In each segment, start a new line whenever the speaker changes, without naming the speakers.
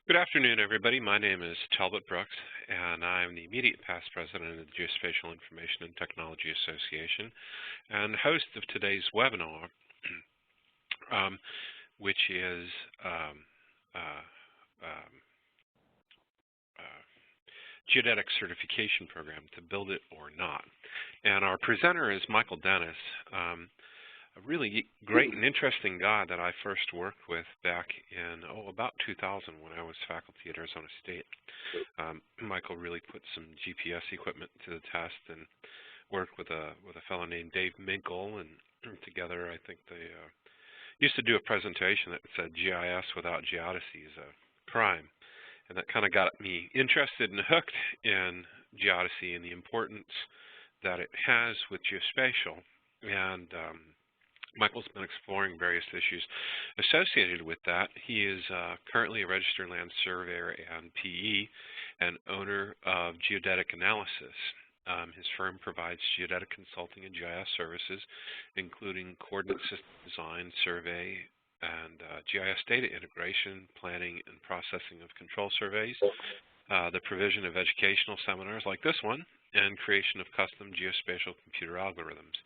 Good afternoon, everybody. My name is Talbot Brooks, and I'm the immediate past president of the Geospatial Information and Technology Association and host of today's webinar, which is Geodetic Certification Program, to build it or not. And our presenter is Michael Dennis, a really great and interesting guy that I first worked with back in, about 2000 when I was faculty at Arizona State. Michael really put some GPS equipment to the test and worked with a fellow named Dave Minkle, and together I think they used to do a presentation that said GIS without Geodesy is a crime. And that kind of got me interested and hooked in Geodesy and the importance that it has with geospatial. And Michael's been exploring various issues associated with that. He is currently a registered land surveyor and PE and owner of Geodetic Analysis. His firm provides geodetic consulting and GIS services, including coordinate system design, survey, and GIS data integration, planning and processing of control surveys, the provision of educational seminars like this one, and creation of custom geospatial computer algorithms.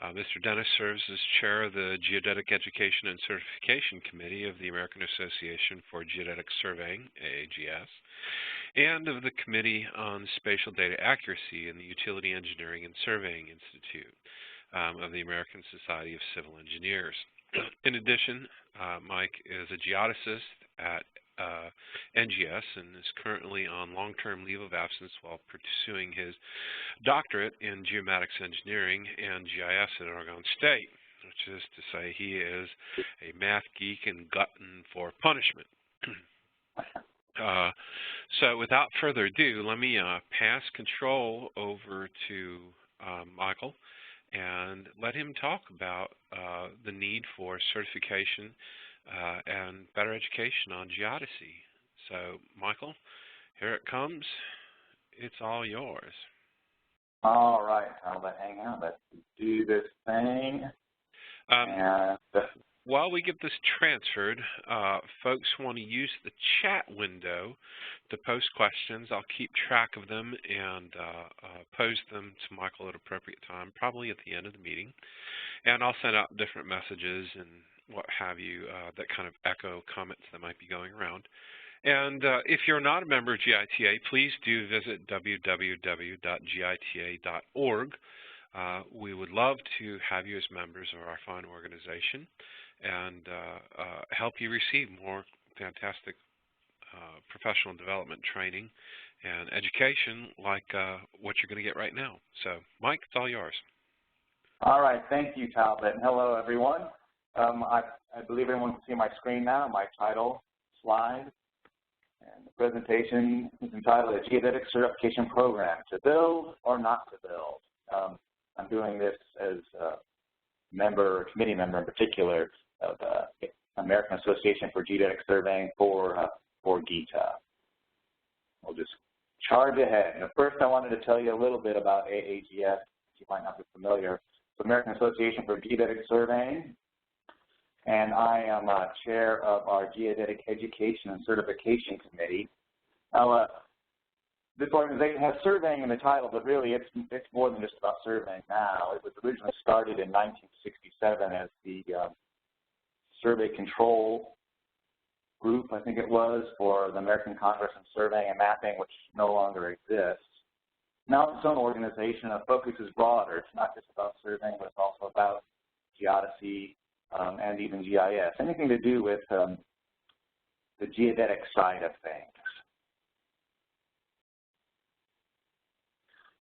Mr. Dennis serves as chair of the Geodetic Education and Certification Committee of the American Association for Geodetic Surveying, AAGS, and of the Committee on Spatial Data Accuracy in the Utility Engineering and Surveying Institute of the American Society of Civil Engineers. In addition, Mike is a geodesist at NGS and is currently on long-term leave of absence while pursuing his doctorate in geomatics engineering and GIS at Oregon State, which is to say he is a math geek and glutton for punishment. So without further ado, let me pass control over to Michael and let him talk about the need for certification and better education on geodesy. So, Michael, here it comes. It's all yours.
All right, Talbot, hang on. Let's do this thing.
While we get this transferred, folks want to use the chat window to post questions. I'll keep track of them and pose them to Michael at appropriate time, probably at the end of the meeting. And I'll send out different messages and what have you that kind of echo comments that might be going around. And if you're not a member of GITA, please do visit www.gita.org. We would love to have you as members of our fine organization and help you receive more fantastic professional development training and education like what you're going to get right now. So, Mike, it's all yours.
All right, thank you, Talbot. Hello, everyone. I believe everyone can see my screen now, my title slide. And the presentation is entitled "A Geodetic Certification Program, to Build or Not to Build." I'm doing this as a member, a committee member in particular, of the American Association for Geodetic Surveying for GITA. We'll just charge ahead. Now, first, I wanted to tell you a little bit about AAGS. You might not be familiar. It's the American Association for Geodetic Surveying, and I am chair of our Geodetic Education and Certification Committee. Now, this organization has surveying in the title, but really it's more than just about surveying now. It was originally started in 1967 as the Survey Control Group, I think it was, for the American Congress on Surveying and Mapping, which no longer exists. Now it's its own organization. The focus is broader. It's not just about surveying, but it's also about geodesy and even GIS, anything to do with the geodetic side of things.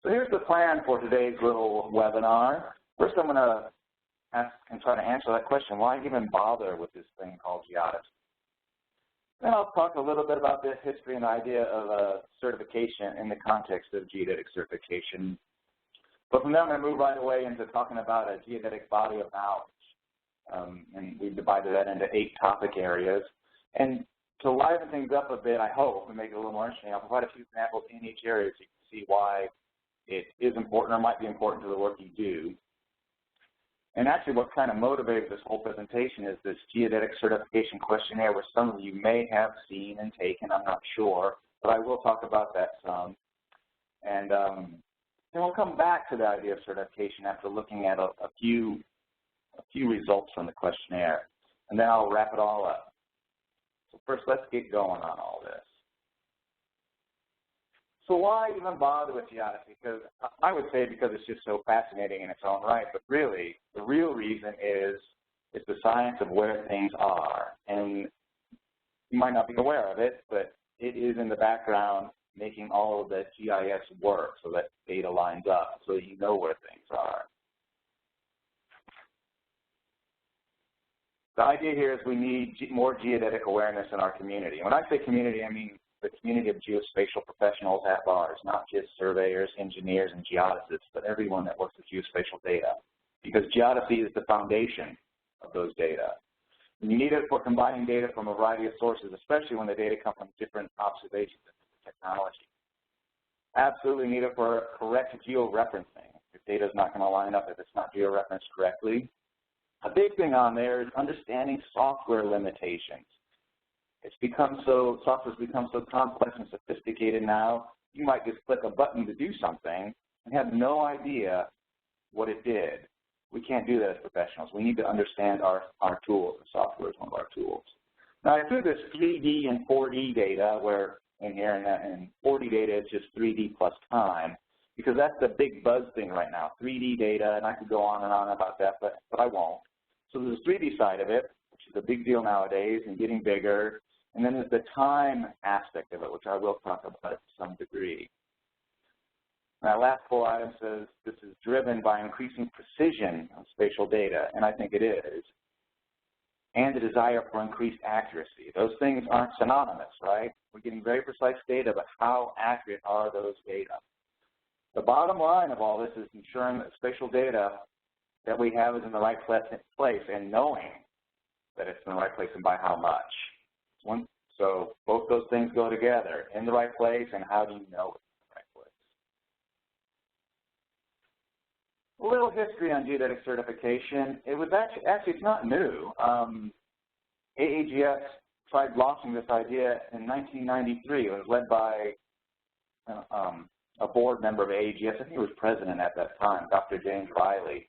So here's the plan for today's little webinar. First, I'm going to ask and try to answer that question: why even bother with this thing called geodesy? Then I'll talk a little bit about the history and idea of certification in the context of geodetic certification. But from there, I'm going to move right away into talking about a geodetic body of knowledge. And we've divided that into 8 topic areas. And to liven things up a bit, I hope, and make it a little more interesting, I'll provide a few examples in each area so you can see why it is important or might be important to the work you do. And actually what kind of motivated this whole presentation is this Geodetic Certification questionnaire, which some of you may have seen and taken, I'm not sure, but I will talk about that some. And then we'll come back to the idea of certification after looking at a few results from the questionnaire, and then I'll wrap it all up. So first, let's get going on all this. So why even bother with geodesy? Because I would say because it's just so fascinating in its own right, but really, the real reason is it's the science of where things are. And you might not be aware of it, but it is in the background making all of the GIS work so that data lines up, so that you know where things are. The idea here is we need more geodetic awareness in our community. When I say community, I mean the community of geospatial professionals at large, not just surveyors, engineers, and geodesists, but everyone that works with geospatial data, because geodesy is the foundation of those data. And you need it for combining data from a variety of sources, especially when the data come from different observations and technology. Absolutely need it for correct georeferencing. If data is not going to line up if it's not georeferenced correctly. A big thing on there is understanding software limitations. Software's become so complex and sophisticated now, you might just click a button to do something and have no idea what it did. We can't do that as professionals. We need to understand our tools, and software is one of our tools. Now, I threw this 3D and 4D data, where in here and 4D data is just 3D plus time, because that's the big buzz thing right now, 3D data, and I could go on and on about that, but I won't. So there's the 3D side of it, which is a big deal nowadays and getting bigger. And then there's the time aspect of it, which I will talk about to some degree. Now, last full item says this is driven by increasing precision of spatial data, and I think it is, and the desire for increased accuracy. Those things aren't synonymous, right? We're getting very precise data, but how accurate are those data? The bottom line of all this is ensuring that spatial data that we have is in the right place and knowing that it's in the right place and by how much. So both those things go together, in the right place and how do you know it's in the right place. A little history on geodetic certification. It was actually it's not new. AAGS tried launching this idea in 1993. It was led by a board member of AAGS. I think he was president at that time, Dr. James Riley.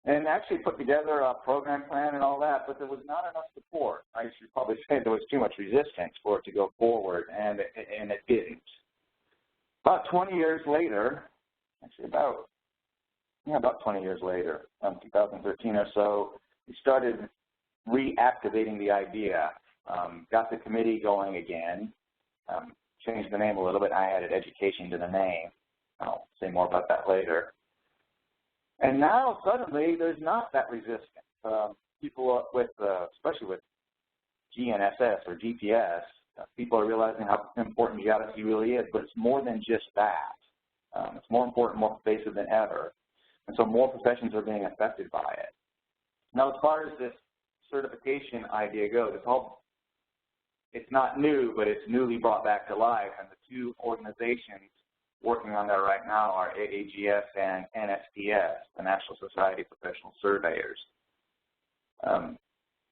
And actually put together a program plan and all that, but there was not enough support. I should probably say there was too much resistance for it to go forward, and it didn't. About 20 years later, actually about 20 years later, 2013 or so, we started reactivating the idea, got the committee going again, changed the name a little bit. I added education to the name. I'll say more about that later. And now, suddenly, there's not that resistance. People especially with GNSS or GPS, people are realizing how important geodesy really is, but it's more than just that. It's more important, more pervasive than ever. And so more professions are being affected by it. Now, as far as this certification idea goes, it's not new, but it's newly brought back to life, and the two organizations working on that right now are AAGS and NSPS, the National Society of Professional Surveyors.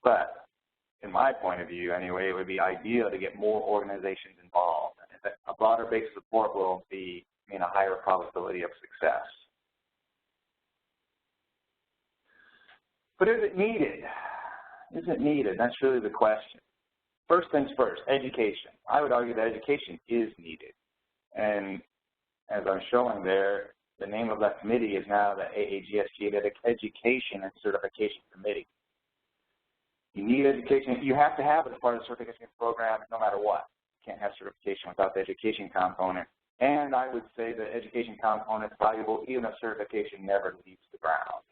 But in my point of view, anyway, it would be ideal to get more organizations involved. A broader base of support will mean a higher probability of success. But is it needed? Is it needed? That's really the question. First things first, education. I would argue that education is needed. And as I'm showing there, the name of that committee is now the AAGS Geodetic Education and Certification Committee. You need education. You have to have it as part of the certification program no matter what. You can't have certification without the education component. And I would say the education component is valuable even if certification never leaves the ground.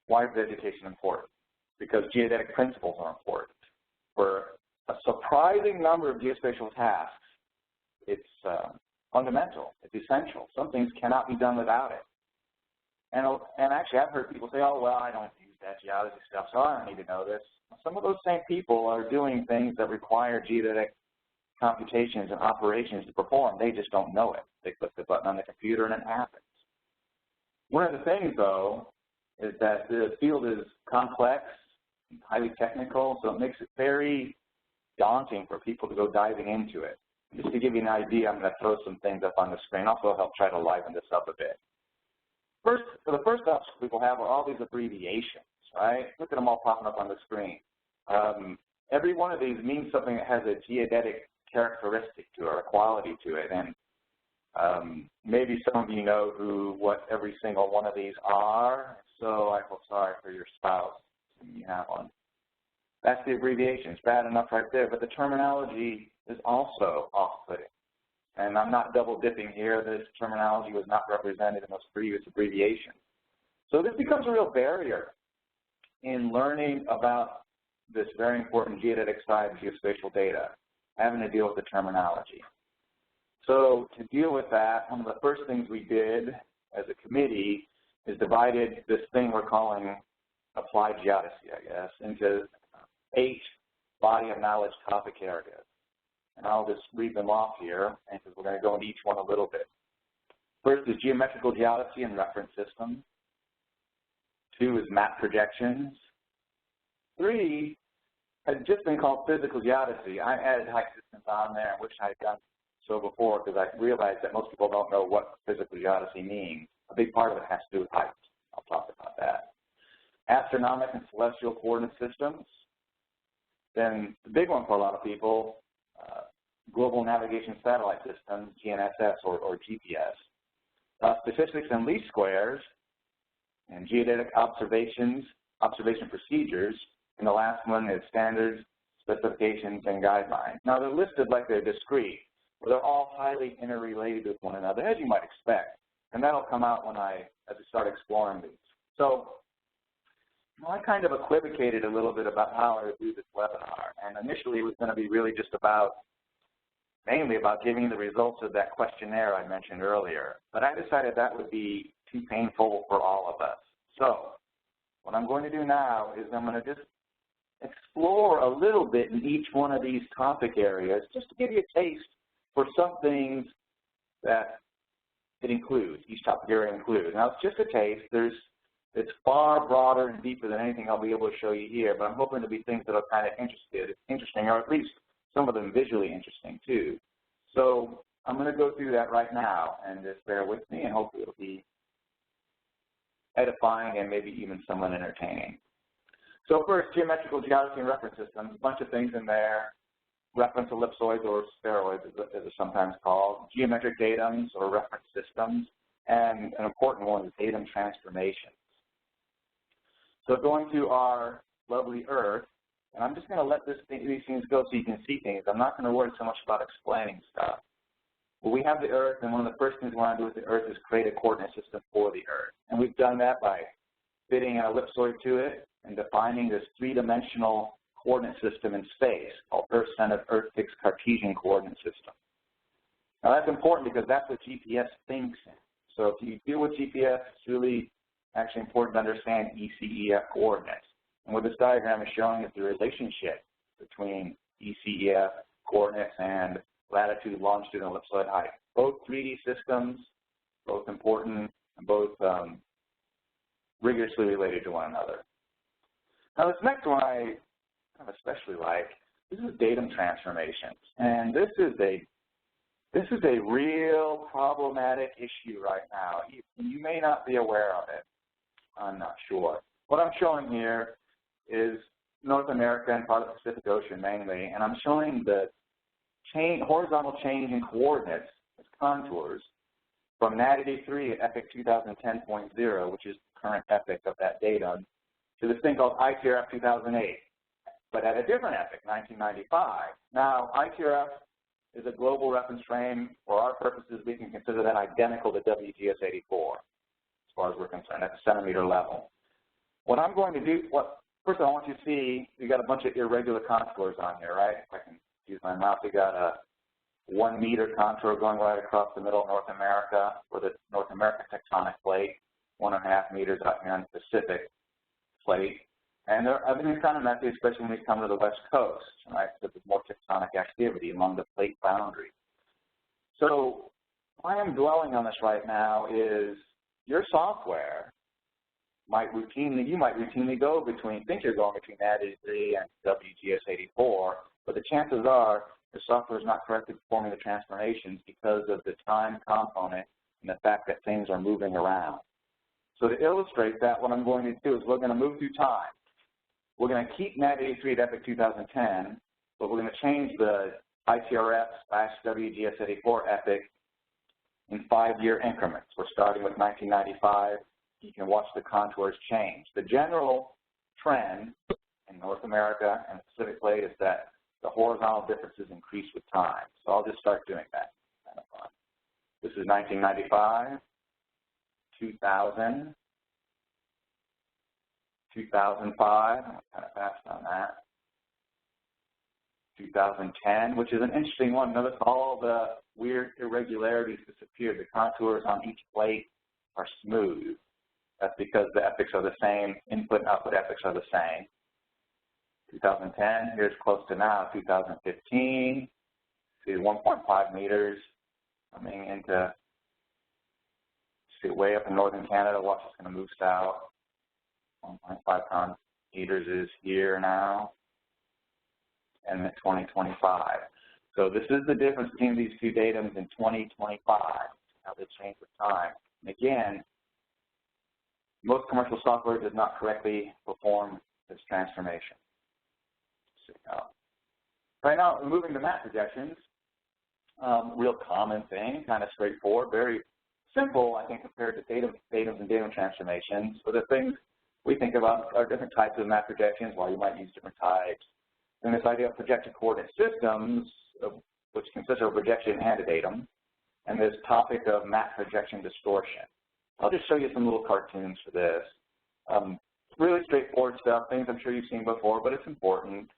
Why is education important? Because geodetic principles are important. For a surprising number of geospatial tasks, it's fundamental. It's essential. Some things cannot be done without it. And actually, I've heard people say, oh, well, I don't use that geodesy stuff, so I don't need to know this. Some of those same people are doing things that require geodetic computations and operations to perform. They just don't know it. They click the button on the computer and it happens. One of the things, though, is that the field is complex, highly technical, so it makes it very daunting for people to go diving into it. Just to give you an idea, I'm going to throw some things up on the screen. Also help try to liven this up a bit. First, so the first obstacle people have are all these abbreviations, right? Look at them all popping up on the screen. Every one of these means something that has a geodetic characteristic to it or a quality to it. And maybe some of you know what every single one of these are. So I feel sorry for your spouse when you have one. That's the abbreviation. It's bad enough right there, but the terminology is also off-putting. And I'm not double-dipping here. This terminology was not represented in those previous abbreviations. So this becomes a real barrier in learning about this very important geodetic side of geospatial data, having to deal with the terminology. So to deal with that, one of the first things we did as a committee is divided this thing we're calling applied geodesy, I guess, into 8 body of knowledge topic areas. And I'll just read them off here, because we're going to go into each one a little bit. First is geometrical geodesy and reference systems. 2 is map projections. 3 had just been called physical geodesy. I added height systems on there. I wish I had done so before, because I realized that most people don't know what physical geodesy means. A big part of it has to do with height. I'll talk about that. Astronomic and celestial coordinate systems. Then the big one for a lot of people, global navigation satellite systems, GNSS or GPS. Statistics and least squares, and geodetic observation procedures. And the last one is standards, specifications, and guidelines. Now they're listed like they're discrete, but they're all highly interrelated with one another, as you might expect. And that'll come out as we start exploring these. So I kind of equivocated a little bit about how I would do this webinar. And initially it was going to be really just mainly about giving you the results of that questionnaire I mentioned earlier. But I decided that would be too painful for all of us. So what I'm going to do now is I'm going to just explore a little bit in each one of these topic areas just to give you a taste for some things that it includes, each topic area includes. Now, it's just a taste. It's far broader and deeper than anything I'll be able to show you here, but I'm hoping to be things that are kind of interesting, or at least some of them visually interesting, too. So I'm going to go through that right now, and just bear with me, and hopefully it'll be edifying and maybe even somewhat entertaining. So first, geometrical geodesy and reference systems, a bunch of things in there. Reference ellipsoids or spheroids, as they're sometimes called, geometric datums or reference systems, and an important one is datum transformations. So going to our lovely Earth, and I'm just going to let these things go so you can see things. I'm not going to worry so much about explaining stuff. Well, we have the Earth, and one of the first things we want to do with the Earth is create a coordinate system for the Earth. And we've done that by fitting an ellipsoid to it and defining this 3-dimensional coordinate system in space called Earth-centered Earth-fixed Cartesian coordinate system. Now that's important because that's what GPS thinks in. So if you deal with GPS, it's really actually important to understand ECEF coordinates. And what this diagram is showing is the relationship between ECEF coordinates and latitude, longitude, and ellipsoid height. Both 3D systems, both important, and both rigorously related to one another. Now this next one I especially like, this is datum transformations. And this is a real problematic issue right now. You may not be aware of it. I'm not sure. What I'm showing here is North America and part of the Pacific Ocean mainly, and I'm showing the horizontal change in coordinates as contours from NAD83 at epoch 2010.0, which is the current epoch of that datum, to this thing called ITRF 2008. But at a different epoch, 1995. Now, ITRF is a global reference frame. For our purposes, we can consider that identical to WGS 84, as far as we're concerned, at the centimeter level. What I'm going to do, first I want you to see, we got a bunch of irregular contours on here, right? If I can use my mouse, we got a 1 meter contour going right across the middle of North America for the North American tectonic plate, 1.5 meters out here on the Pacific plate. And everything's kind of messy, especially when we come to the West Coast, right? So there's more tectonic activity along the plate boundary. So why I'm dwelling on this right now is your software might routinely go between, think you're going between NAD83 and WGS84, but the chances are the software is not correctly performing the transformations because of the time component and the fact that things are moving around. So to illustrate that, what I'm going to do is we're going to move through time. We're going to keep NAD83 at Epic 2010, but we're going to change the ITRF/WGS84 Epic in 5-year increments. We're starting with 1995. You can watch the contours change. The general trend in North America and the Pacific Plate is that the horizontal differences increase with time. So I'll just start doing that. Kind of fun. This is 1995, 2000, 2005. I'm kind of fast on that. 2010, which is an interesting one. Notice all the weird irregularities disappeared. The contours on each plate are smooth. That's because the epics are the same. Input and output epics are the same. 2010, here's close to now, 2015. See 1.5 meters coming into, see way up in northern Canada. Watch, it's going to move south. 1.5 meters is here now. And then 2025. So this is the difference between these two datums in 2025, how they change with time. And again, most commercial software does not correctly perform this transformation. Right now, we're moving to map projections. Real common thing, kind of straightforward, very simple, I think, compared to datums and datum transformations. So the things we think about are different types of map projections, while you might use different types. And this idea of projected coordinate systems, which consists of a projection and a datum, and this topic of map projection distortion. I'll just show you some little cartoons for this. Really straightforward stuff, things I'm sure you've seen before, but it's important.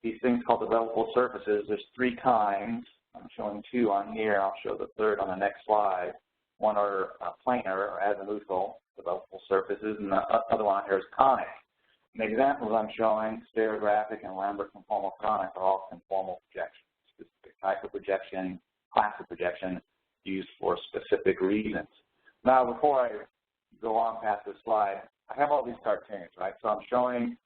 These things called developable surfaces, there's 3 kinds. I'm showing 2 on here. I'll show the 3rd on the next slide. One are planar or azimuthal developable surfaces, and the other one here is conic. And the examples I'm showing, stereographic and Lambert conformal conic, are all conformal projections, specific type of projection, class of projection used for specific reasons. Now, before I go on past this slide, I have all these cartoons, right? So I'm showing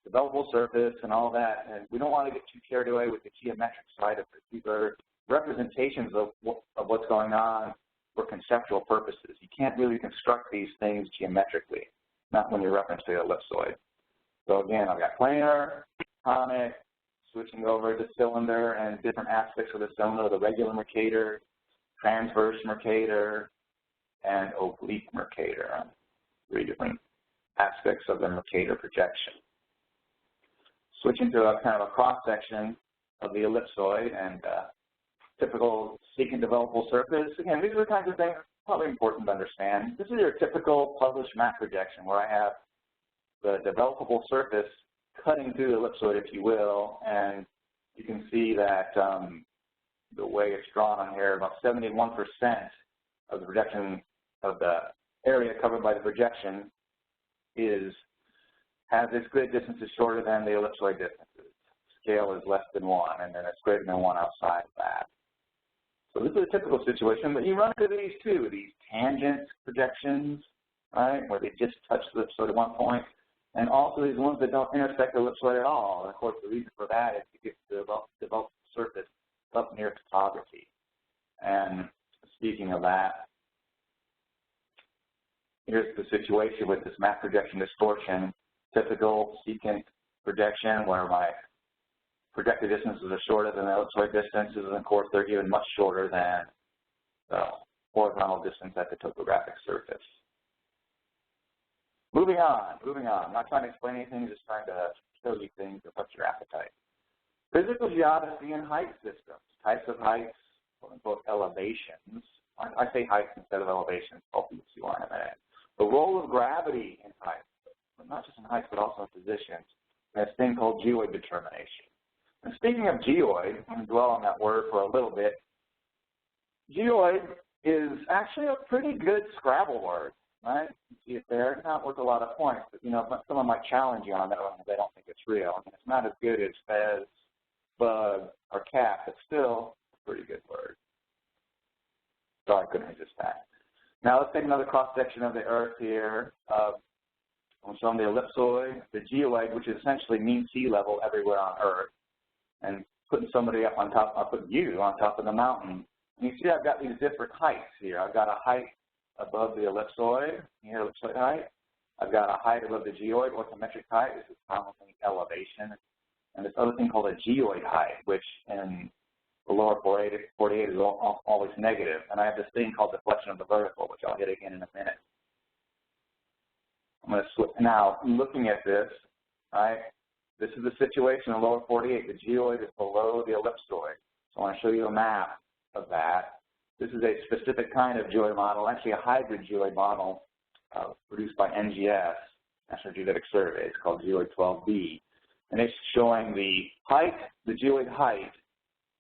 developable surface and all that, and we don't want to get too carried away with the geometric side of it. These are representations of what's going on for conceptual purposes. You can't really construct these things geometrically, not when you're referencing the ellipsoid. So again, I've got planar, conic, switching over to cylinder and different aspects of the cylinder, the regular Mercator, transverse Mercator, and oblique Mercator. 3 different aspects of the Mercator projection. Switching to a kind of a cross-section of the ellipsoid and typical secant developable surface. Again, these are the kinds of things probably important to understand. This is your typical published map projection where I have the developable surface cutting through the ellipsoid, if you will, and you can see that the way it's drawn on here, about 71% of the projection of the area covered by the projection has its grid distances shorter than the ellipsoid distances. Scale is less than 1, and then it's greater than 1 outside of that. So this is a typical situation, but you run into these too, these tangent projections, right, where they just touch the ellipsoid at one point, and also these ones that don't intersect the ellipsoid at all. And of course, the reason for that is to get the developed surface up near topography. And speaking of that, here's the situation with this map projection distortion. Typical secant projection where my projected distances are shorter than the ellipsoid distances, and of course they're even much shorter than the horizontal distance at the topographic surface. Moving on. I'm not trying to explain anything, just trying to show you things that whet your appetite. Physical geodesy and height systems. Types of heights, quote-unquote elevations. I say heights instead of elevations. Hopefully you'll see why in a minute. The role of gravity in heights, but not just in heights, but also in positions. There's a thing called geoid determination. And speaking of geoid, I'm going to dwell on that word for a little bit. Geoid is actually a pretty good Scrabble word, right? You see it there. It's not worth a lot of points, but you know, someone might challenge you on that one if they don't think it's real. I mean, it's not as good as fez, bug, or cat, but still a pretty good word. So I couldn't resist that. Now let's take another cross-section of the Earth here. I'm showing the ellipsoid, the geoid, which is essentially mean sea level everywhere on Earth, and putting somebody up on top, I'll put you on top of the mountain. And you see I've got these different heights here. I've got a height above the ellipsoid, here ellipsoid height. I've got a height above the geoid, orthometric height. This is commonly elevation. And this other thing called a geoid height, which in the lower 48 is always negative. And I have this thing called deflection of the vertical, which I'll hit again in a minute. I'm going to switch. Now, looking at this, right, this is the situation in the lower 48. The geoid is below the ellipsoid. So I want to show you a map of that. This is a specific kind of geoid model, actually a hybrid geoid model produced by NGS, National Geodetic Survey. It's called Geoid 12B. And it's showing the height, the geoid height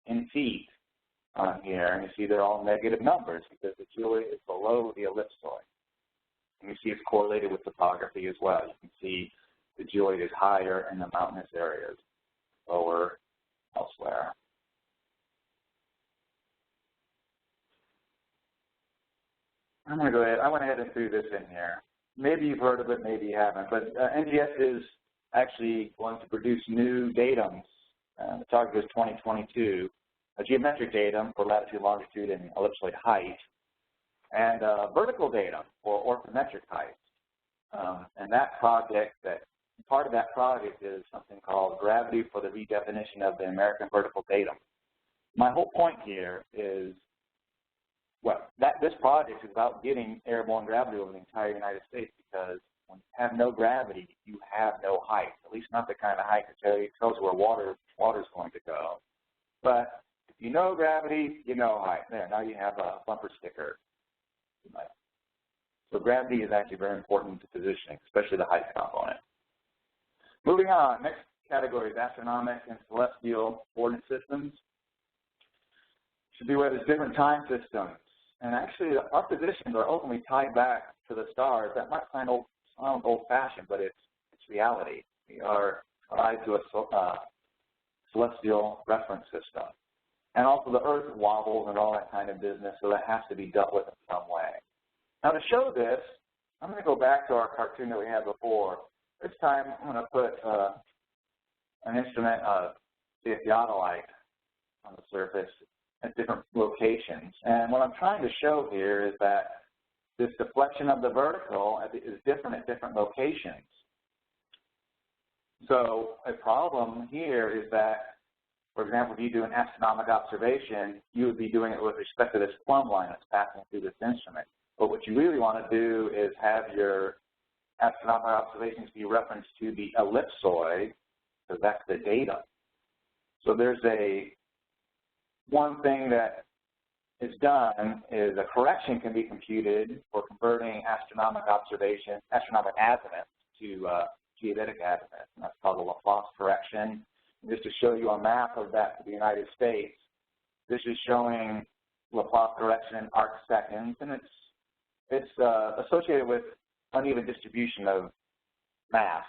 in feet on here. And you see they're all negative numbers because the geoid is below the ellipsoid. And you see it's correlated with topography as well. You can see the geoid is higher in the mountainous areas, lower elsewhere. I'm going to go ahead. I went ahead and threw this in here. Maybe you've heard of it, maybe you haven't. But NGS is actually going to produce new datums. The target is 2022, a geometric datum for latitude, longitude, and ellipsoid height, and vertical datum for orthometric height. And that project, part of that project is something called Gravity for the Redefinition of the American Vertical Datum. My whole point here is, well, this project is about getting airborne gravity over the entire United States, because when you have no gravity, you have no height, at least not the kind of height that tells you where water is going to go. But if you know gravity, you know height. There, now you have a bumper sticker. So gravity is actually very important to positioning, especially the height component. Moving on, next category is astronomic and celestial coordinate systems. Should be where there's different time systems. And actually, our positions are ultimately tied back to the stars. That might sound old-fashioned, but it's reality. We are tied to a celestial reference system. And also the Earth wobbles and all that kind of business, so that has to be dealt with in some way. Now to show this, I'm going to go back to our cartoon that we had before. This time I'm going to put an instrument, say a theodolite, on the surface at different locations. And what I'm trying to show here is that this deflection of the vertical is different at different locations. So a problem here is that, for example, if you do an astronomic observation, you would be doing it with respect to this plumb line that's passing through this instrument. But what you really want to do is have your astronomic observations be referenced to the ellipsoid, because that's the data. So there's one thing that is done is a correction can be computed for converting astronomic azimuth to geodetic azimuth, and that's called the Laplace correction. And just to show you a map of that for the United States, this is showing Laplace correction in arc seconds, and it's associated with uneven distribution of mass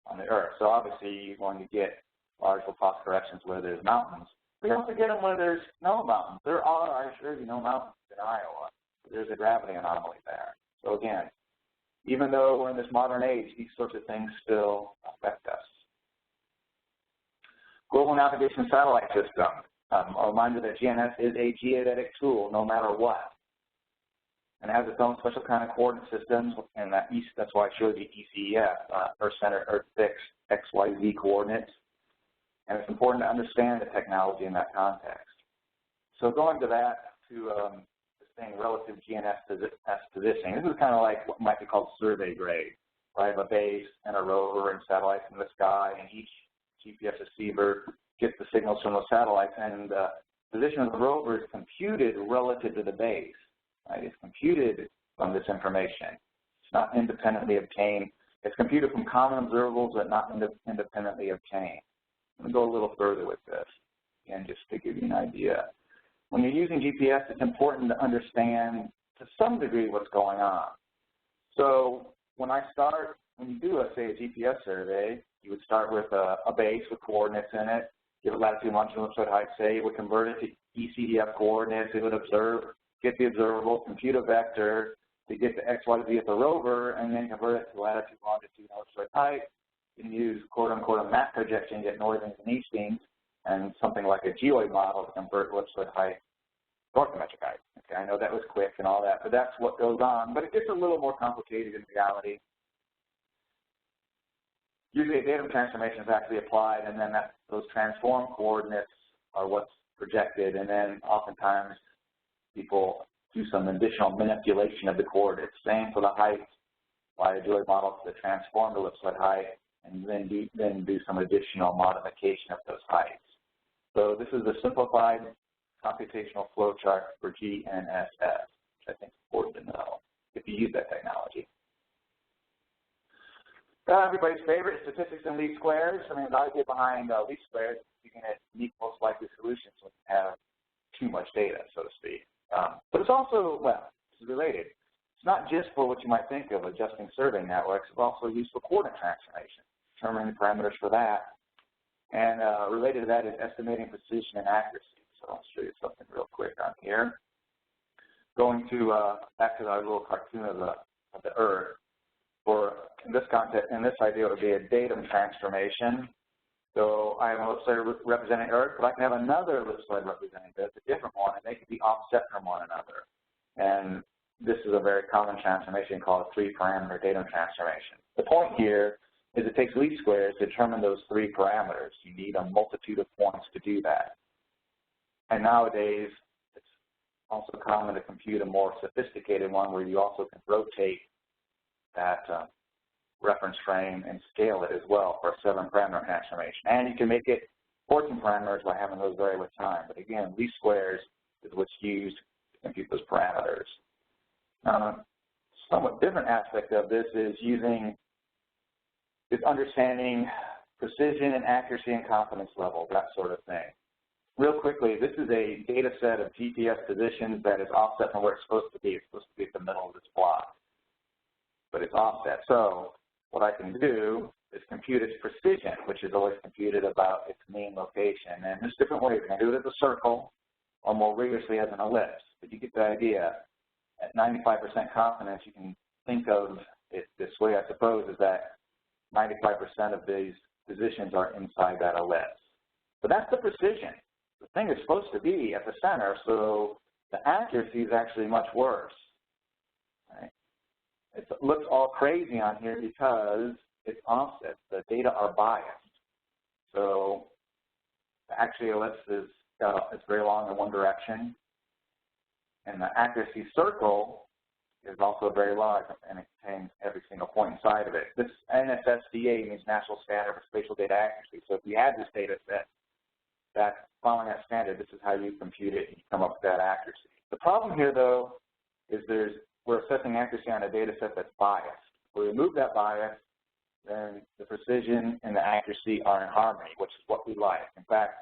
on the Earth. So obviously you're going to get large Laplace corrections where there's mountains. We also get them where there's no mountains. There are, I assure you, no mountains in Iowa. There's a gravity anomaly there. So again, even though we're in this modern age, these sorts of things still affect us. Global Navigation Satellite System. A reminder that GNS is a geodetic tool no matter what. And it has its own special kind of coordinate systems, and that's why I showed you ECEF, Earth Center, Earth Fixed, XYZ coordinates. And it's important to understand the technology in that context. So going to that, to this thing, relative GNS positioning, this is kind of like what might be called survey grade. I have a base and a rover and satellites in the sky, and each GPS receiver gets the signals from those satellites, and the position of the rover is computed relative to the base. Right? It's computed from this information. It's not independently obtained. It's computed from common observables, but not independently obtained. I'm going to go a little further with this, again, just to give you an idea. When you're using GPS, it's important to understand to some degree what's going on. So when you do, say, a GPS survey, you would start with a base with coordinates in it, give it latitude, longitude, ellipsoid height, say it would convert it to ECEF coordinates, it would observe get the observable, compute a vector to get the x, y, z of the rover, and then convert it to latitude, longitude, and ellipsoid height. You can use quote-unquote a map projection, get northings and eastings, and something like a geoid model to convert ellipsoid height to orthometric height. Okay, I know that was quick and all that, but that's what goes on. But it gets a little more complicated in reality. Usually a datum transformation is actually applied, and then those transform coordinates are what's projected, and then oftentimes people do some additional manipulation of the coordinates. Same for the height, apply a geoid model to the transformed ellipsoid height, and then do some additional modification of those heights. So this is the simplified computational flowchart for GNSS, which I think is important to know if you use that technology. Everybody's favorite, statistics and least squares. I mean, the idea behind least squares is you can have unique most likely solutions when you have too much data, so to speak. But it's also, well, it's related. It's not just for what you might think of adjusting survey networks. It's also used for coordinate transformation, determining the parameters for that. And related to that is estimating precision and accuracy. So I'll show you something real quick on here. Going to back to our little cartoon of the Earth. For in this context, in this idea, it would be a datum transformation. So I have an ellipsoid representing Earth, but I can have another ellipsoid representing this, a different one, and they can be offset from one another. And this is a very common transformation called a three-parameter datum transformation. The point here is it takes least squares to determine those three parameters. You need a multitude of points to do that. And nowadays, it's also common to compute a more sophisticated one where you also can rotate that reference frame and scale it as well for a 7-parameter transformation. And you can make it 14 parameters by having those vary with time. But again, least squares is what's used to compute those parameters. Somewhat different aspect of this is understanding precision and accuracy and confidence level, that sort of thing. Real quickly, this is a data set of GPS positions that is offset from where it's supposed to be. It's supposed to be at the middle of this plot, but it's offset. So what I can do is compute its precision, which is always computed about its mean location. And there's different ways. I can do it as a circle or more rigorously as an ellipse, but you get the idea. At 95% confidence, you can think of it this way, I suppose, is that 95% of these positions are inside that ellipse. But that's the precision. The thing is supposed to be at the center, so the accuracy is actually much worse. Right? It looks all crazy on here because it's offset. The data are biased. So the actual ellipse is it's very long in one direction, and the accuracy circle is also very large, and it contains every single point inside of it. This NSSDA means National Standard for Spatial Data Accuracy. So if you had this data set, that following that standard, this is how you compute it and you come up with that accuracy. The problem here, though, is we're assessing accuracy on a data set that's biased. If we remove that bias, then the precision and the accuracy are in harmony, which is what we like. In fact,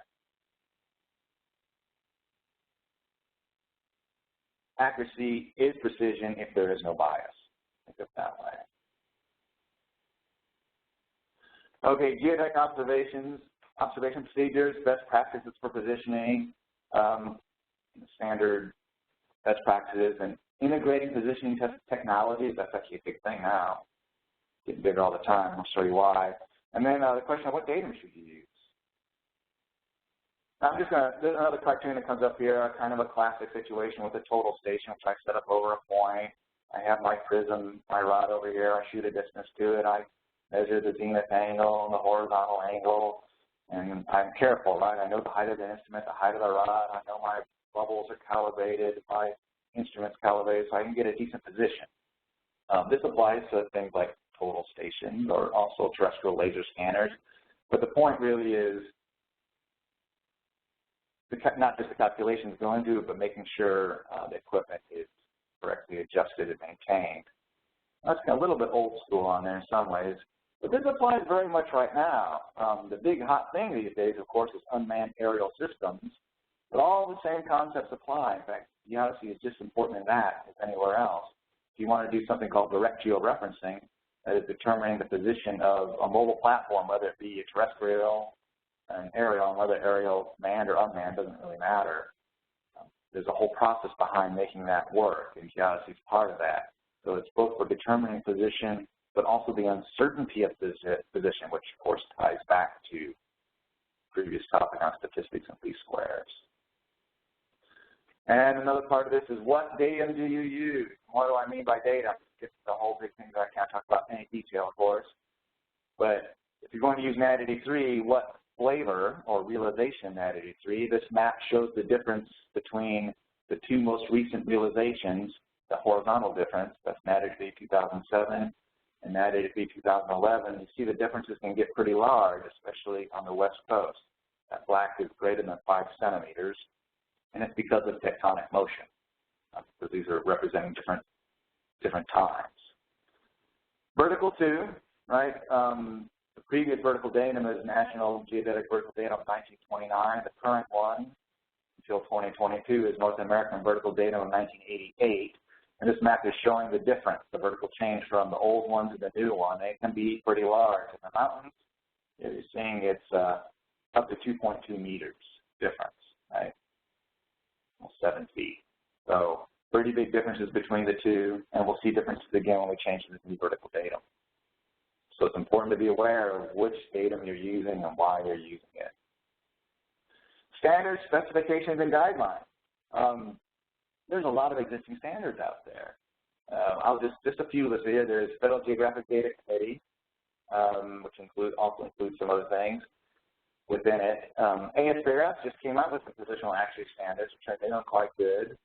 accuracy is precision if there is no bias. Think of it that way. Okay, geodetic observation procedures, best practices for positioning, standard best practices, and integrating positioning technologies. That's actually a big thing now. Getting bigger all the time. I'll show you why. And then the question of what datum should you use? I'm just going to, there's another cartoon that comes up here, kind of a classic situation with a total station, which I set up over a point. I have my prism, my rod over here. I shoot a distance to it. I measure the zenith angle and the horizontal angle. And I'm careful, right? I know the height of the instrument, the height of the rod. I know my bubbles are calibrated, my instrument's calibrated, so I can get a decent position. This applies to things like total stations or also terrestrial laser scanners. But the point really is not just the calculations going to it, but making sure the equipment is correctly adjusted and maintained. That's a little bit old school on there in some ways, but this applies very much right now. The big hot thing these days, of course, is unmanned aerial systems, but all the same concepts apply. In fact, Geodesy is just important in that as anywhere else. If you want to do something called direct georeferencing, that is determining the position of a mobile platform, whether it be a terrestrial, an aerial, and whether aerial manned or unmanned doesn't really matter. there's a whole process behind making that work, and Geodesy is part of that. So it's both for determining position, but also the uncertainty of position, which of course ties back to previous topic on statistics and least-squares. And another part of this is, what datum do you use? What do I mean by datum? It's the whole big thing that I can't talk about in any detail, of course. But if you're going to use NAD83, what flavor or realization NAD83? This map shows the difference between the two most recent realizations, the horizontal difference, that's NAD83 2007 and NAD83 2011. You see the differences can get pretty large, especially on the West Coast. That black is greater than 5 centimeters, and it's because of tectonic motion, because these are representing different times. Vertical 2, right? The previous vertical datum is National Geodetic Vertical Datum of 1929. The current one, until 2022, is North American Vertical Datum of 1988. And this map is showing the difference, the vertical change from the old one to the new one. They can be pretty large. In the mountains, you're seeing it's up to 2.2 meters difference, right? Almost 7 feet. So pretty big differences between the two, and we'll see differences again when we change to the new vertical datum. So it's important to be aware of which datum you're using and why you're using it. Standards, specifications, and guidelines. There's a lot of existing standards out there. I'll just a few listed here. There's Federal Geographic Data Committee, which also includes some other things within it. ASBRS just came out with the Positional Accuracy Standards, which I think are quite good.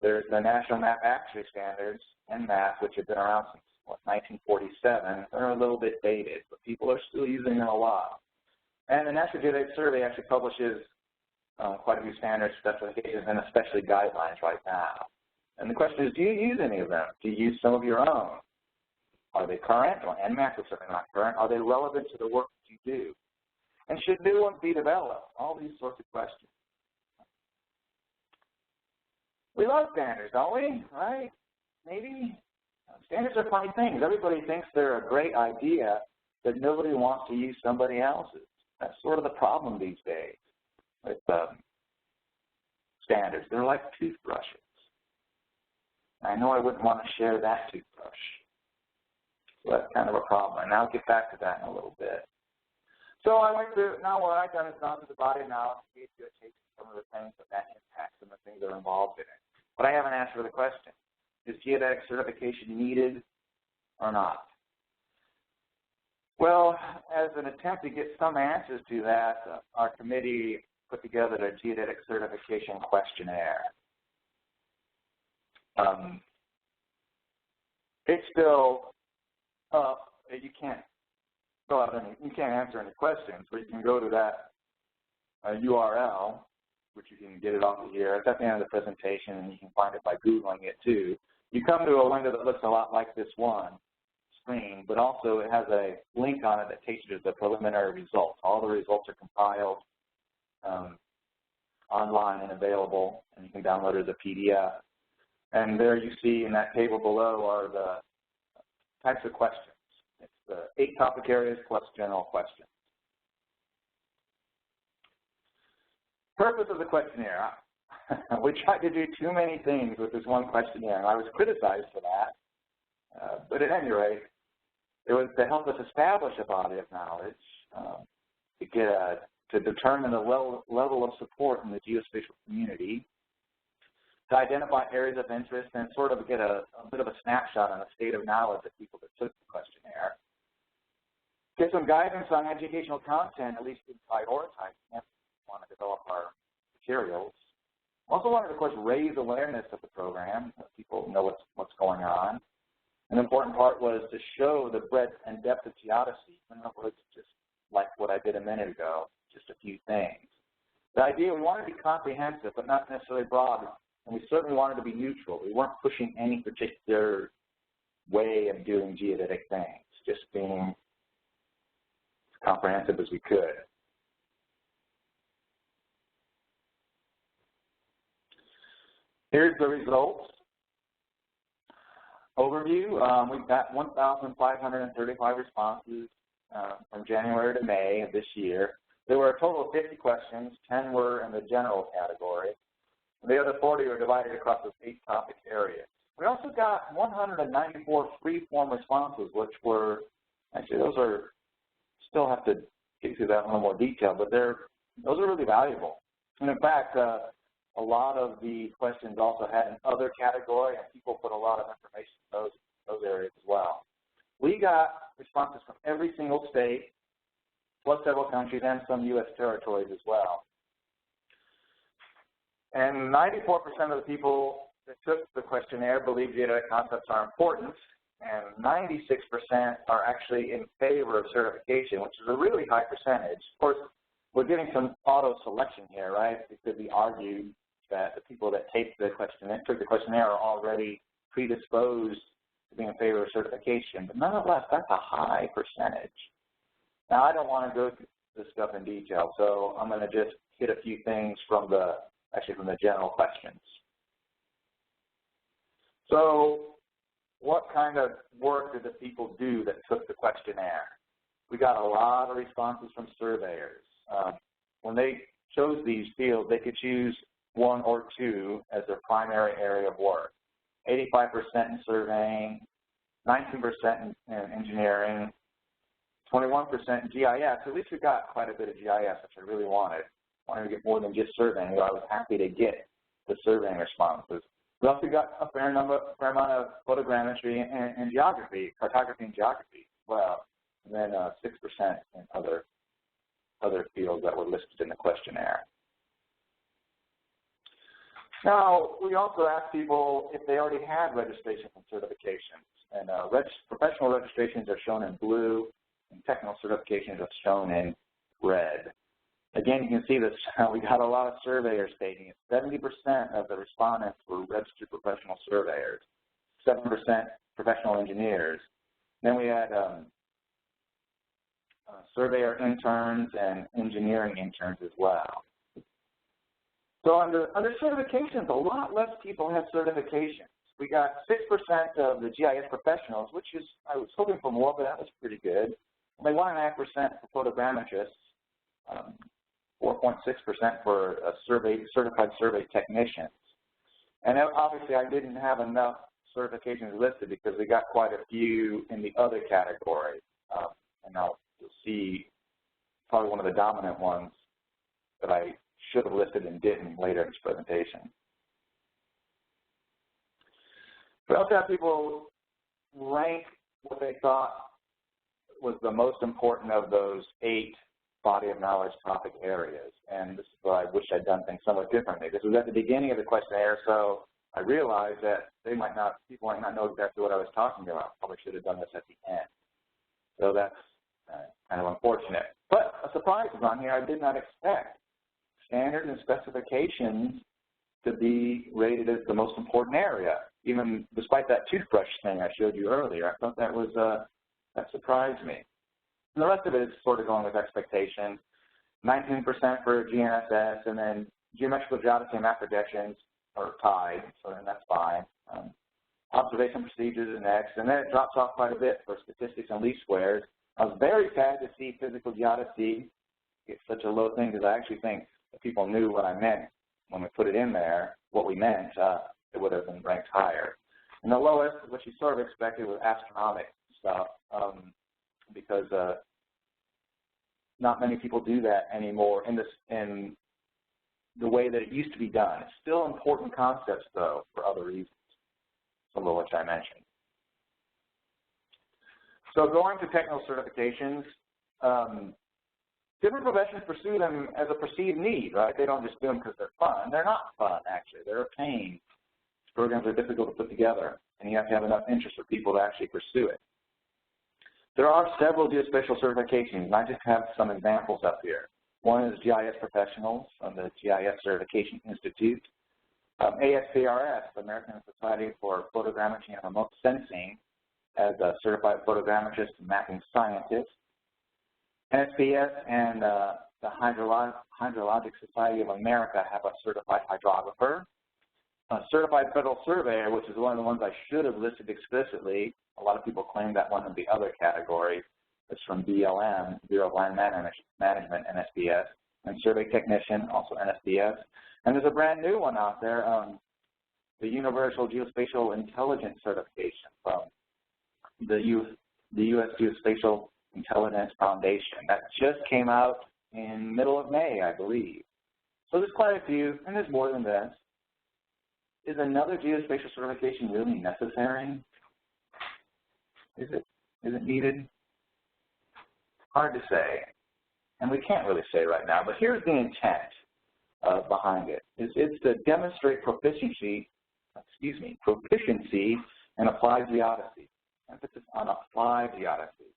There's the National Map Accuracy Standards, NMAP, which have been around since, 1947. They're a little bit dated, but people are still using them a lot. And the National Geodetic Survey actually publishes quite a few standards, specifications, and especially guidelines right now. And the question is, do you use any of them? Do you use some of your own? Are they current? Well, NMAP is certainly not current. Are they relevant to the work that you do? And should new ones be developed? All these sorts of questions. We love standards, don't we? Right? Maybe. Standards are funny things. Everybody thinks they're a great idea, but nobody wants to use somebody else's. That's sort of the problem these days with standards. They're like toothbrushes. I know I wouldn't want to share that toothbrush. So that's kind of a problem. And I'll get back to that in a little bit. So I went through, now what I've done is gone through the body analysis, gave you a taste of some of the things that impacts and the things that are involved in it. But I haven't answered the question. Is geodetic certification needed or not? Well, as an attempt to get some answers to that, our committee put together a geodetic certification questionnaire. It's still up. You can't answer any questions, but you can go to that URL, which you can get it off of here. It's at the end of the presentation, and you can find it by Googling it too. You come to a window that looks a lot like this one screen, but also it has a link on it that takes you to the preliminary results. All the results are compiled online and available, and you can download it as a PDF. And there you see in that table below are the types of questions. It's the 8 topic areas plus general questions. Purpose of the questionnaire. We tried to do too many things with this one questionnaire, and I was criticized for that. But at any rate, it was to help us establish a body of knowledge, to determine the level of support in the geospatial community, to identify areas of interest, and sort of get a bit of a snapshot on the state of knowledge of people that took the questionnaire. Get some guidance on educational content, at least in prioritizing if we want to develop our materials. Also wanted to, of course, raise awareness of the program, so people know what's going on. An important part was to show the breadth and depth of geodesy. In other words, just like what I did a minute ago, just a few things. The idea, we wanted to be comprehensive, but not necessarily broad, and we certainly wanted to be neutral. We weren't pushing any particular way of doing geodetic things, just being as comprehensive as we could. Here's the results. Overview, we've got 1,535 responses from January to May of this year. There were a total of 50 questions. 10 were in the general category. The other 40 are divided across those 8 topic areas. We also got 194 free-form responses, which were, actually those are, still have to get through that in a little more detail, but those are really valuable. And in fact, a lot of the questions also had an other category, and people put a lot of information in those areas as well. We got responses from every single state, plus several countries and some U.S. territories as well. And 94% of the people that took the questionnaire believe geodetic concepts are important, and 96% are actually in favor of certification, which is a really high percentage. Of course, we're getting some auto selection here, right? It could be argued that the people that took the questionnaire are already predisposed to being in favor of certification, but nonetheless, that's a high percentage. Now, I don't want to go through this stuff in detail, so I'm going to just hit a few things from the general questions. So, what kind of work did the people do that took the questionnaire? We got a lot of responses from surveyors. When they chose these fields, they could choose 1 or 2 as their primary area of work. 85% in surveying, 19% in engineering, 21% in GIS. At least we got quite a bit of GIS, which I really wanted. I wanted to get more than just surveying, so I was happy to get the surveying responses. We also got a fair amount of photogrammetry and geography, cartography and geography as well, and then 6% in other fields that were listed in the questionnaire. Now, we also asked people if they already had registrations and certifications, and professional registrations are shown in blue, and technical certifications are shown in red. Again, you can see this, we got a lot of surveyors stating it. 70% of the respondents were registered professional surveyors, 7% professional engineers. Then we had surveyor interns and engineering interns as well. So under certifications, a lot less people have certifications. We got 6% of the GIS professionals, which is, I was hoping for more, but that was pretty good. Only 1.5% for photogrammetrists, 4.6% for certified survey technicians. And obviously I didn't have enough certifications listed because we got quite a few in the other category. And now you'll see probably one of the dominant ones that I should have listed and didn't later in this presentation. We also have people rank what they thought was the most important of those 8 body of knowledge topic areas. And this is where I wish I'd done things somewhat differently. This was at the beginning of the questionnaire, so I realized that people might not know exactly what I was talking about. Probably should have done this at the end. So that's kind of unfortunate. But a surprise is on here I did not expect. Standards and specifications to be rated as the most important area, even despite that toothbrush thing I showed you earlier. I thought that was that surprised me. And the rest of it is sort of going with expectation. 19% for GNSS, and then geometrical geodesy and map projections are tied, so then that's fine. Observation procedures is next, and then it drops off quite a bit for statistics and least squares. I was very sad to see physical geodesy get such a low thing because I actually think if people knew what I meant when we put it in there, what we meant, it would have been ranked higher. And the lowest, which you sort of expected, was astronomic stuff, because not many people do that anymore in the way that it used to be done. It's still important concepts, though, for other reasons, some of which I mentioned. So going to technical certifications, different professions pursue them as a perceived need, right? They don't just do them because they're fun. They're not fun, actually. They're a pain. These programs are difficult to put together, and you have to have enough interest for people to actually pursue it. There are several geospatial certifications, and I just have some examples up here. One is GIS Professionals from the GIS Certification Institute. ASPRS, the American Society for Photogrammetry and Remote Sensing, as a certified photogrammetrist and mapping scientist. NSPS and the Hydrologic Society of America have a certified hydrographer. A certified federal surveyor, which is one of the ones I should have listed explicitly. A lot of people claim that one in the other category. It's from BLM, Bureau of Land Management, NSPS, and survey technician, also NSPS. And there's a brand new one out there, the Universal Geospatial Intelligence Certification from the U.S. Geospatial Intelligence Foundation. That just came out in middle of May, I believe. So there's quite a few, and there's more than this. Is another geospatial certification really necessary? Is it needed? Hard to say, and we can't really say right now, but here's the intent behind it. It's to demonstrate proficiency in applied geodesy, emphasis on applied geodesy,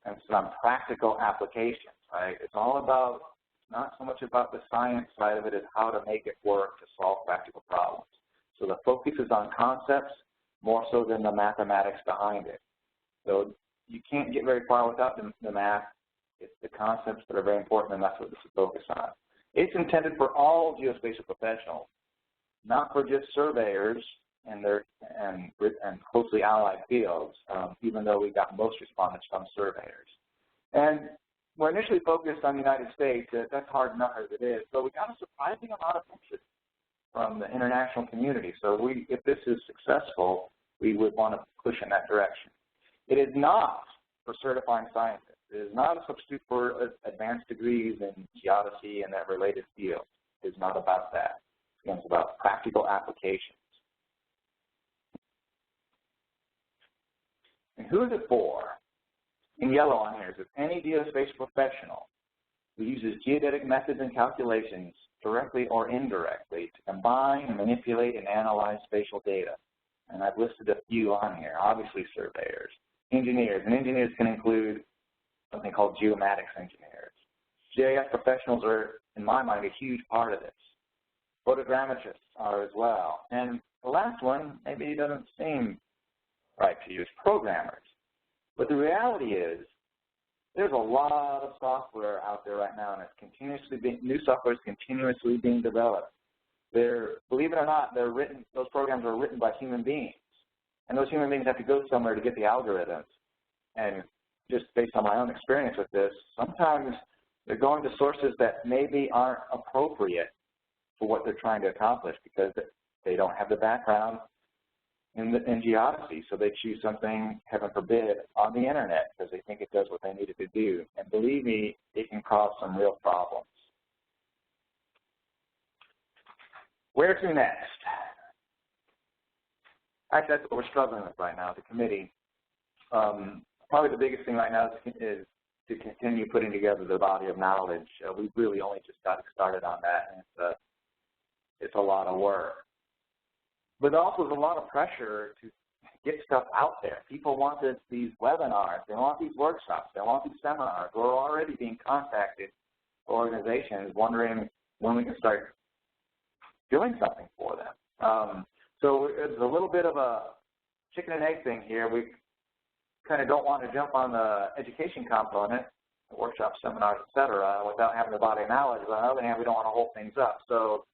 emphasis on practical applications, right? It's all about, not so much about the science side of it as how to make it work to solve practical problems. So the focus is on concepts more so than the mathematics behind it. So you can't get very far without the math. It's the concepts that are very important, and that's what this is focused on. It's intended for all geospatial professionals, not for just surveyors and closely allied fields, even though we got most respondents from surveyors. And we're initially focused on the United States. That's hard enough as it is, but we got a surprising amount of interest from the international community. So if this is successful, we would want to push in that direction. It is not for certifying scientists. It is not a substitute for advanced degrees in geodesy and that related field. It is not about that. It's about practical applications. And who is it for? In yellow on here, it says any geospatial professional who uses geodetic methods and calculations directly or indirectly to combine and manipulate and analyze spatial data. And I've listed a few on here. Obviously surveyors, engineers, and engineers can include something called geomatics engineers. GIS professionals are, in my mind, a huge part of this. Photogrammetrists are as well. And the last one, maybe it doesn't seem right to you, is programmers. But the reality is, there's a lot of software out there right now, and it's new software is continuously being developed. Believe it or not, those programs are written by human beings. And those human beings have to go somewhere to get the algorithms. And just based on my own experience with this, sometimes they're going to sources that maybe aren't appropriate for what they're trying to accomplish because they don't have the background in geodesy. So they choose something, heaven forbid, on the internet because they think it does what they need it to do. And believe me, it can cause some real problems. Where to next? Actually, that's what we're struggling with right now, the committee. Probably the biggest thing right now is to continue putting together the body of knowledge. We've really only just got started on that, and it's a lot of work. But also there's a lot of pressure to get stuff out there. People want these webinars. They want these workshops. They want these seminars. We're already being contacted by organizations wondering when we can start doing something for them. So it's a little bit of a chicken and egg thing here. We kind of don't want to jump on the education component, workshops, seminars, et cetera, without having the body of knowledge. But on the other hand, we don't want to hold things up. So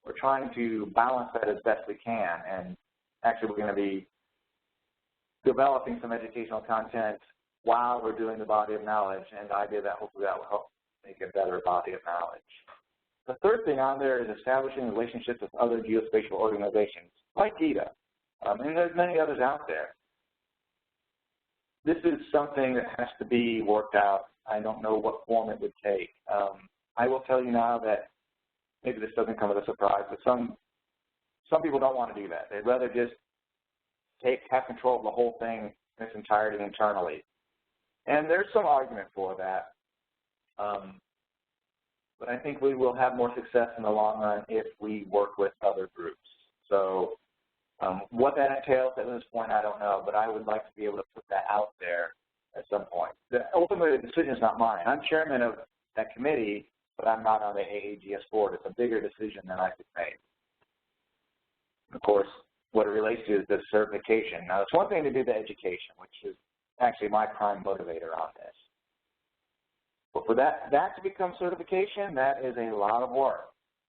we're trying to balance that as best we can. And actually, we're going to be developing some educational content while we're doing the body of knowledge. And the idea that hopefully that will help make a better body of knowledge. The third thing on there is establishing relationships with other geospatial organizations, like GEDA. And there's many others out there. This is something that has to be worked out. I don't know what form it would take. I will tell you now that maybe this doesn't come as a surprise, but some people don't want to do that. They'd rather just have control of the whole thing in its entirety internally. And there's some argument for that. But I think we will have more success in the long run if we work with other groups. So what that entails at this point, I don't know, but I would like to be able to put that out there at some point. Ultimately, the decision is not mine. I'm chairman of that committee, but I'm not on the AAGS board. It's a bigger decision than I could make. Of course, what it relates to is the certification. Now, it's one thing to do the education, which is actually my prime motivator on this. But for that to become certification, that is a lot of work.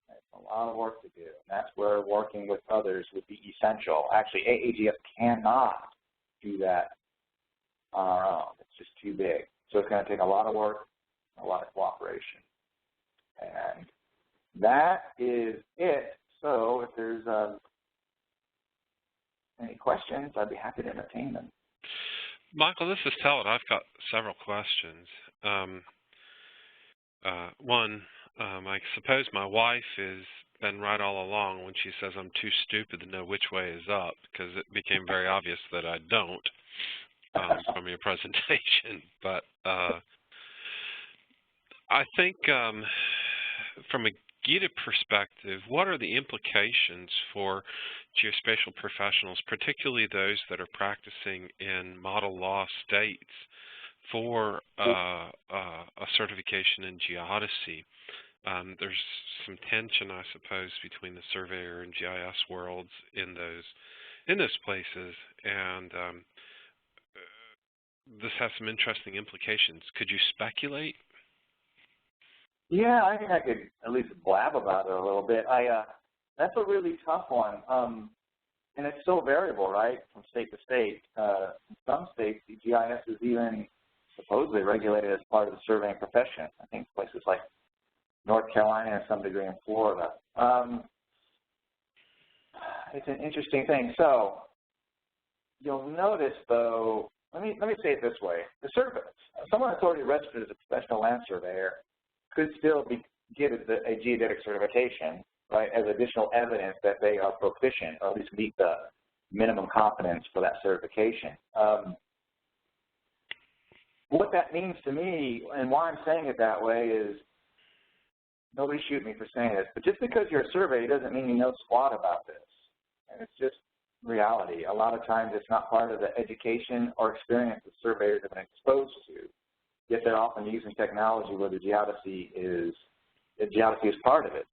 It's a lot of work to do. And that's where working with others would be essential. Actually, AAGS cannot do that on our own. It's just too big. So it's going to take a lot of work, a lot of cooperation. And that is it. So if there's any questions, I'd be happy to entertain them.
Michael, this is Talbot. I've got several questions. One, I suppose my wife has been right all along when she says I'm too stupid to know which way is up, because it became very obvious that I don't from your presentation. But I think from a GEDA perspective, what are the implications for geospatial professionals, particularly those that are practicing in model law states, for a certification in geodesy? There's some tension, I suppose, between the surveyor and GIS worlds in those places, and this has some interesting implications. Could you speculate?
Yeah, I think I could at least blab about it a little bit. That's a really tough one, and it's so variable, right, from state to state. In some states, the GIS is even supposedly regulated as part of the surveying profession. I think places like North Carolina and some degree in Florida. It's an interesting thing. So you'll notice, though, let me say it this way: someone that's already registered as a professional land surveyor could still get a geodetic certification, right, as additional evidence that they are proficient, or at least meet the minimum competence for that certification. What that means to me, and why I'm saying it that way, is nobody shoot me for saying this, but just because you're a surveyor doesn't mean you know squat about this. And it's just reality. A lot of times it's not part of the education or experience that surveyors have been exposed to. Yet they're often using technology where the geodesy is part of it.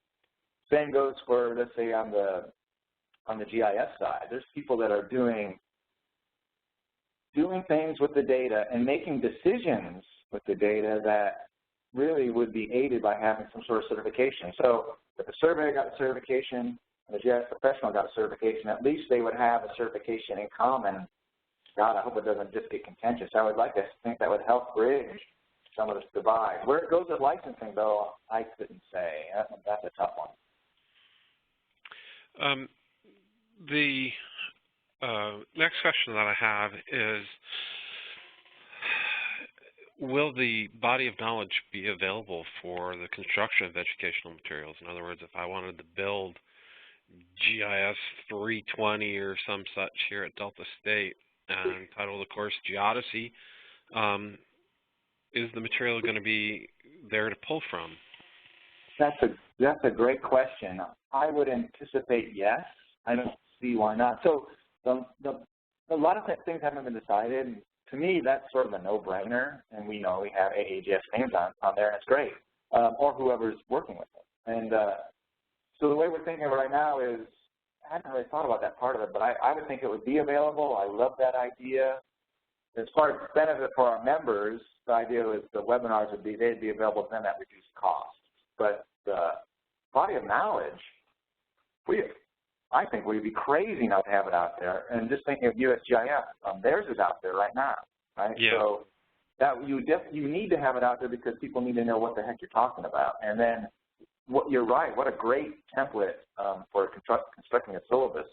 Same goes for, let's say, on the GIS side. There's people that are doing things with the data and making decisions with the data that really would be aided by having some sort of certification. So if the surveyor got a certification and the GIS professional got a certification, at least they would have a certification in common. God, I hope it doesn't just get contentious. I would like to think that would help bridge some of this divide. Where it goes with licensing, though, I couldn't say. That's a tough one.
The next question that I have is, will the body of knowledge be available for the construction of educational materials? In other words, if I wanted to build GIS 320 or some such here at Delta State and title the course Geodesy, is the material going to be there to pull from?
That's a great question. I would anticipate yes. I don't see why not. So a lot of things haven't been decided. To me, that's sort of a no-brainer, and we know we have AAGS names on there, and it's great, or whoever's working with it. And so the way we're thinking right now is, I hadn't really thought about that part of it, but I would think it would be available. I love that idea. As far as benefit for our members, the idea is the webinars they'd be available to them at reduced cost. But the body of knowledge, I think we'd be crazy not to have it out there. And just thinking of USGIS, theirs is out there right now, right?
Yeah.
So that you need to have it out there because people need to know what the heck you're talking about. And then you're right, what a great template for constructing a syllabus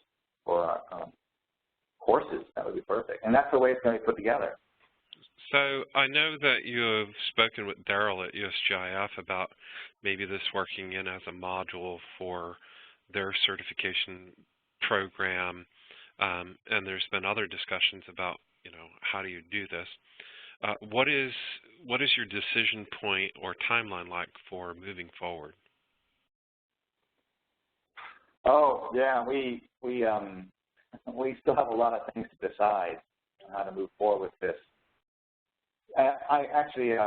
for courses. That would be perfect. And that's the way it's going to be put together.
So I know that you have spoken with Daryl at USGIF about maybe this working in as a module for their certification program, and there's been other discussions about, how do you do this? What is your decision point or timeline like for moving forward?
Oh yeah, we still have a lot of things to decide on how to move forward with this. I actually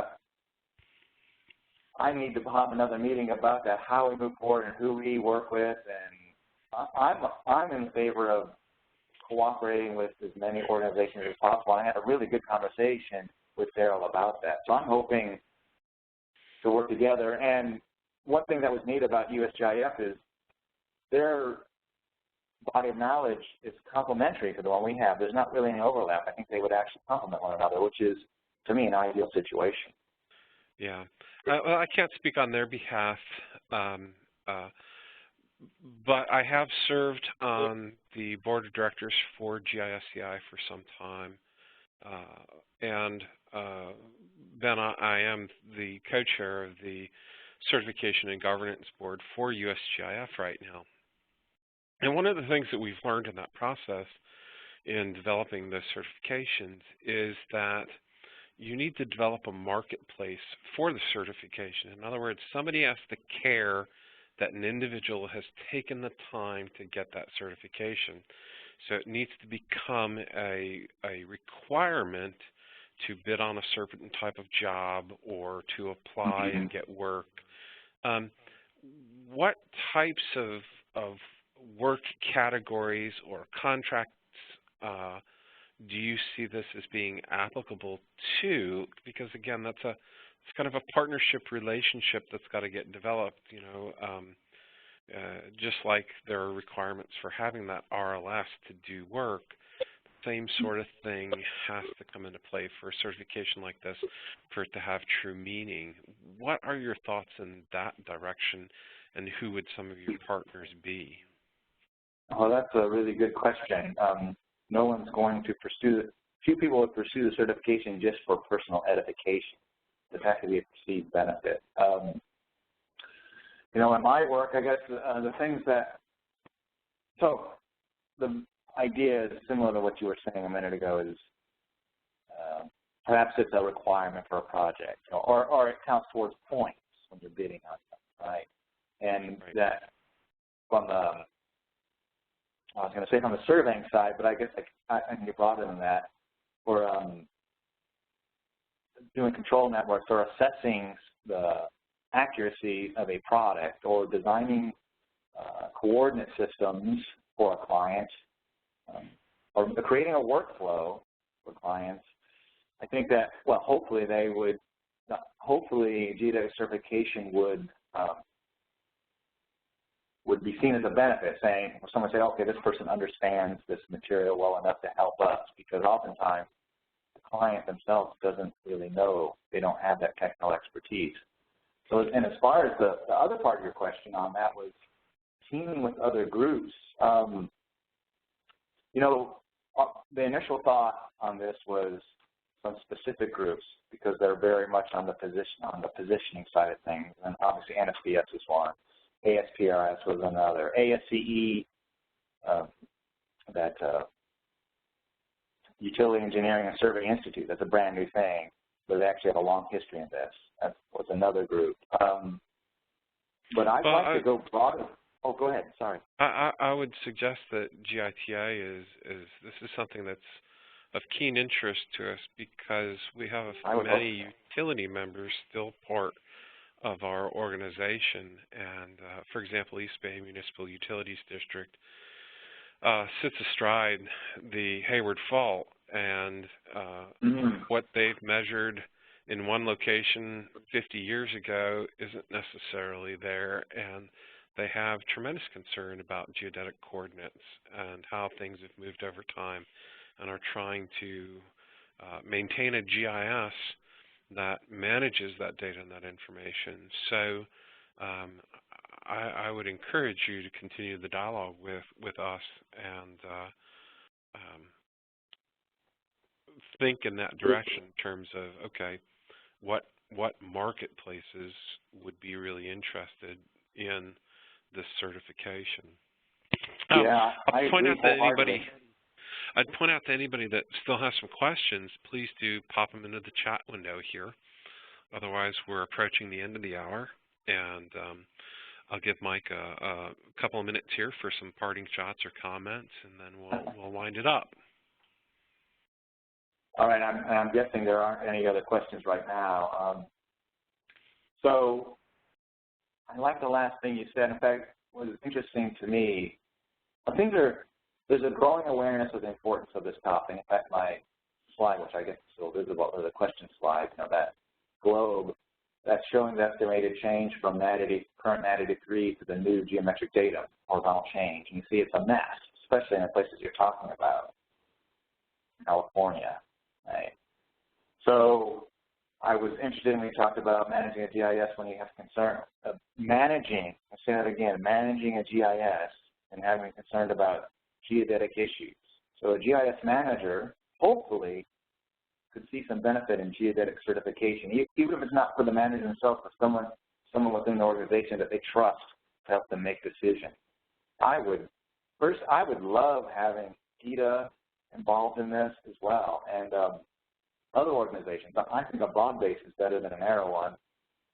I need to have another meeting about that, how we move forward and who we work with, and I'm in favor of cooperating with as many organizations as possible. I had a really good conversation with Daryl about that, so I'm hoping to work together. And one thing that was neat about USGIF is their body of knowledge is complementary to the one we have. There's not really any overlap. I think they would actually complement one another, which is, to me, an ideal situation.
Yeah. Well, I can't speak on their behalf. But I have served on the board of directors for GISCI for some time, and then I am the co-chair of the Certification and Governance Board for USGIF right now. And one of the things that we've learned in that process in developing the certifications is that you need to develop a marketplace for the certification. In other words, somebody has to care that an individual has taken the time to get that certification. So it needs to become a requirement to bid on a certain type of job or to apply and get work. What types of work categories or contracts do you see this as being applicable to? Because again, it's kind of a partnership relationship that's got to get developed. You know, just like there are requirements for having that RLS to do work, the same sort of thing has to come into play for a certification like this for it to have true meaning. What are your thoughts in that direction, and who would some of your partners be?
Well, that's a really good question. No one's going to pursue it. Few people would pursue the certification just for personal edification. It has to be a perceived benefit. You know, in my work, I guess the things that, so the idea is similar to what you were saying a minute ago, is perhaps it's a requirement for a project, or it counts towards points when you're bidding on something, right? And that from the, I was going to say from the surveying side, but I guess I can get broader than that. For doing control networks or assessing the accuracy of a product or designing coordinate systems for a client or creating a workflow for clients, I think that, well, hopefully they would, hopefully Geodetic certification would be seen as a benefit, saying, or someone say, okay, this person understands this material well enough to help us, because oftentimes the client themselves doesn't really know. They don't have that technical expertise. So, and as far as the other part of your question on that was teaming with other groups, you know, the initial thought on this was some specific groups, because they're very much on the positioning side of things, and obviously NSPS is one. ASPRS was another. ASCE, that Utility Engineering and Survey Institute, that's a brand new thing, but they actually have a long history in this. That was another group. But I'd like to go broader. Oh, go ahead. Sorry.
I would suggest that GITA this is something that's of keen interest to us, because we have many utility members still part of our organization. And for example, East Bay Municipal Utilities District sits astride the Hayward Fault, and what they've measured in one location 50 years ago isn't necessarily there, and they have tremendous concern about geodetic coordinates and how things have moved over time, and are trying to maintain a GIS that manages that data and that information. So I would encourage you to continue the dialogue with us and think in that direction in terms of, okay, what marketplaces would be really interested in this certification.
Yeah,
I'd point out to anybody that still has some questions, please do pop them into the chat window here. Otherwise, we're approaching the end of the hour, and I'll give Mike a couple of minutes here for some parting shots or comments, and then we'll wind it up.
All right, I'm guessing there aren't any other questions right now. So I like the last thing you said. In fact, what was interesting to me, I think there's a growing awareness of the importance of this topic. In fact, my slide, which I guess is still visible, or the question slide, you know, that globe, that's showing the estimated change from current NAT 83 to the new geometric datum, horizontal change. And you see it's a mess, especially in the places you're talking about, California, right? So I was interested when we talked about managing a GIS when you have concern. Managing, I'll say that again, managing a GIS and having concern about geodetic issues. So a GIS manager, hopefully, could see some benefit in geodetic certification, even if it's not for the manager himself, but someone within the organization that they trust to help them make decisions. I would love having PETA involved in this as well, and other organizations. I think a broad base is better than a narrow one.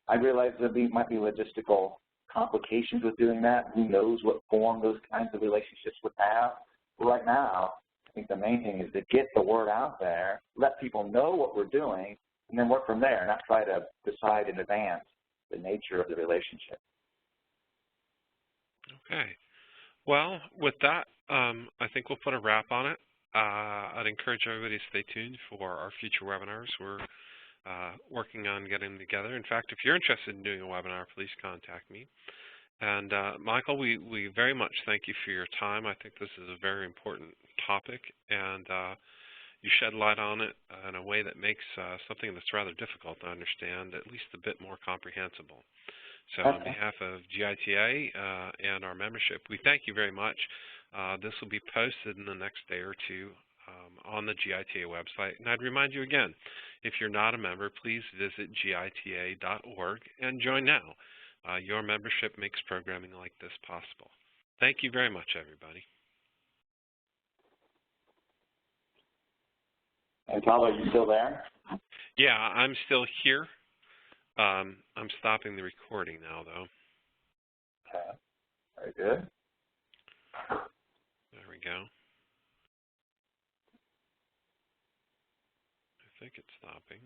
I realize there might be logistical complications with doing that. Who knows what form those kinds of relationships would have. But right now, I think the main thing is to get the word out there, let people know what we're doing, and then work from there, not try to decide in advance the nature of the relationship.
Okay. Well, with that, I think we'll put a wrap on it. I'd encourage everybody to stay tuned for our future webinars. We're working on getting them together. In fact, if you're interested in doing a webinar, please contact me. And Michael, we very much thank you for your time. I think this is a very important topic, and you shed light on it in a way that makes something that's rather difficult to understand at least a bit more comprehensible. So on behalf of GITA and our membership, we thank you very much. This will be posted in the next day or two on the GITA website. And I'd remind you again, if you're not a member, please visit gita.org and join now. Your membership makes programming like this possible. Thank you very much, everybody.
And Tyler, are you still there?
Yeah, I'm still here. I'm stopping the recording now, though.
Okay, very good.
There we go. I think it's stopping.